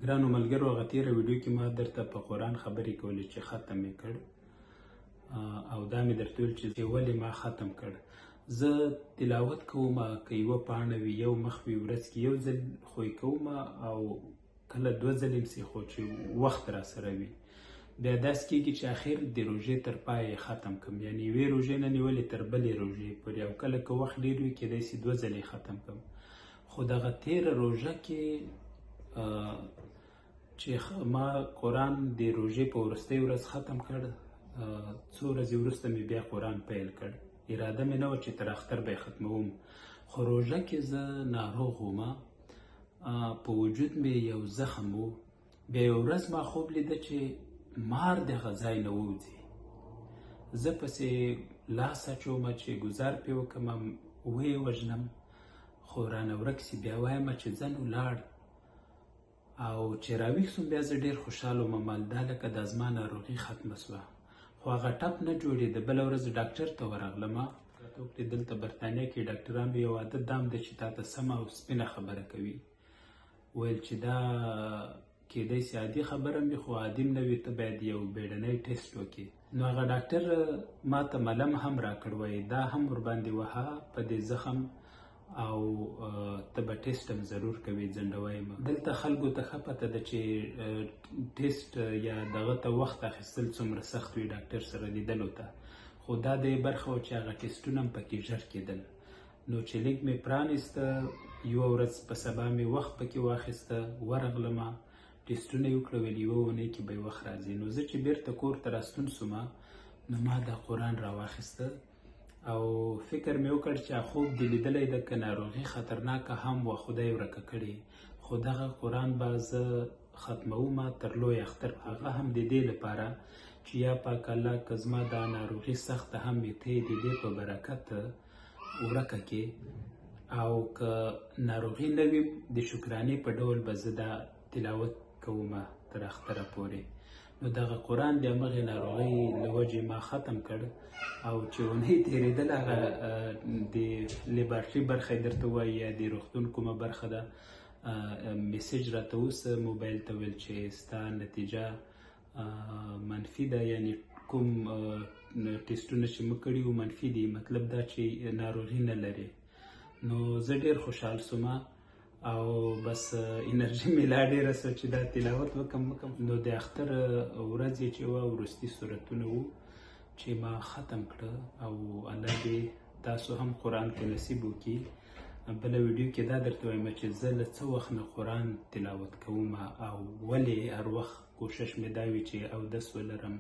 ګرانو ملګرو، هغه تېره ویډیو کې ما درته په قرآن خبرې کولې چې ختم یې کړ، او دا مې درته ویل چې ولې ما ختم کړ. زه تلاوت کوم، که یوه پاڼه وي، یو مخ وي، ورځ کې یو ځل خو یې کوم، او کله دوه ځلې هم سي، خو چې وخت را سره وي. بیا داسې کېږي چې اخر د روژې تر پایه ختم کړم، یعنې یوې روژې نه نیولې تر بلې روژې پورې، او کله که وخت ډېر وي کېدای سي دوه ځلې ختم کړم. خو دغه تېره روژه کې چې ما قرآن د روژې په وروستۍ ورځ ختم کړ، څو ورځې وروسته مې بیا قرآن پیل کړ. اراده مې نه وه چې تر اختر به یې ختموم، خو روژه کې زه ناروغ وم، په وجود مې یو زخم و. بیا یوه ورځ ما خوب لیده چې مار دغه ځای نه ووځي. زه پسې لاس اچوم چې ګزار پرې وکړم، ویې وژنم، خو رانه ورک سي. بیا وایم چې ځه نو لاړ، او چې راویښ سوم بیا زه ډېر خوشحاله وم، دا لکه دا زما ناروغي ختمه سوه. خو هغه ټپ نه جوړېده. بله ورځ ډاکټر ته ورغلم. راته وکړې دلته برطانیه کې ډاکټرانو یو عادت دا هم دی چې تا ته سمه او سپینه خبره کوي. ویل چې دا کېدای سي عادي خبره مې، خو عادي هم نه وي، ته باید یو بیړنی ټیسټ وکړې. نو هغه ډاکټر ما ته ملم هم راکړ، وایي دا هم ورباندې وهه په دې زخم، او ته به ټیسټ هم ضرور کوې، ځنډوی مه. دلته خلکو ته ښه پته ده چې ټیسټ یا دغه ته وخت اخیستل څومره سخت وي ډاکټر سره لیدلو ته، خو دا د برخه وه چې هغه ټیسټونه هم پکې ژر کېدل. نو چې لینک مې پرانیسته، یوه ورځ په سبا مې وخت پکې واخیسته، ورغلم، ټیسټونه یې وکړه، ویل یوه اونۍ کې به یې وخت راځي. نو زه چې بیرته کور ته راستون سوم، نو ما دا قرآن راواخیسته، او فکر مې وکړ چې خوب دې لیدلی ده، که ناروغي خطرناکه هم وه، خدای ورکه کړې، خو دغه قرآن به زه ختموم تر لوی اختر. هغه هم د دې لپاره چې یا پاک الله که زما دا ناروغي سخته هم وي، ته یې د دې په برکت ورکه کې، او که ناروغي نه وي د شکرانې په ډول به زه دا تلاوت کوم تر اختره پورې. نو دغه قرآن د همغې ناروغۍ له وجې ما ختم کړ، او چې اونۍ تېرېدله، هغه د لیبارټري برخه یې درته وایي یا د روغتون کومه برخه ده، میسیج راته اوسه موبایل ته، ویل چې ستا نتیجه منفي ده، یعنې کوم ټیسټونه چې موږ کړي وو منفي دي، مطلب دا چې ناروغي نه لرې. نو زه ډېر خوشحال سوم، او بس انرژي مې لا ډېره سوه چې دا تلاوت وکړم. نو د اختر ورځ یې چې وه، وروستي سورتونه وو چې ما ختم کړه، او الله دې تاسو هم قرآن کې نصیب وکړي. بله ویډیو کې دا درته وایم چې زه له څه وخت نه قرآن تلاوت کوم، او ولې هر وخت کوشش مې دا وي چې اودس ولرم.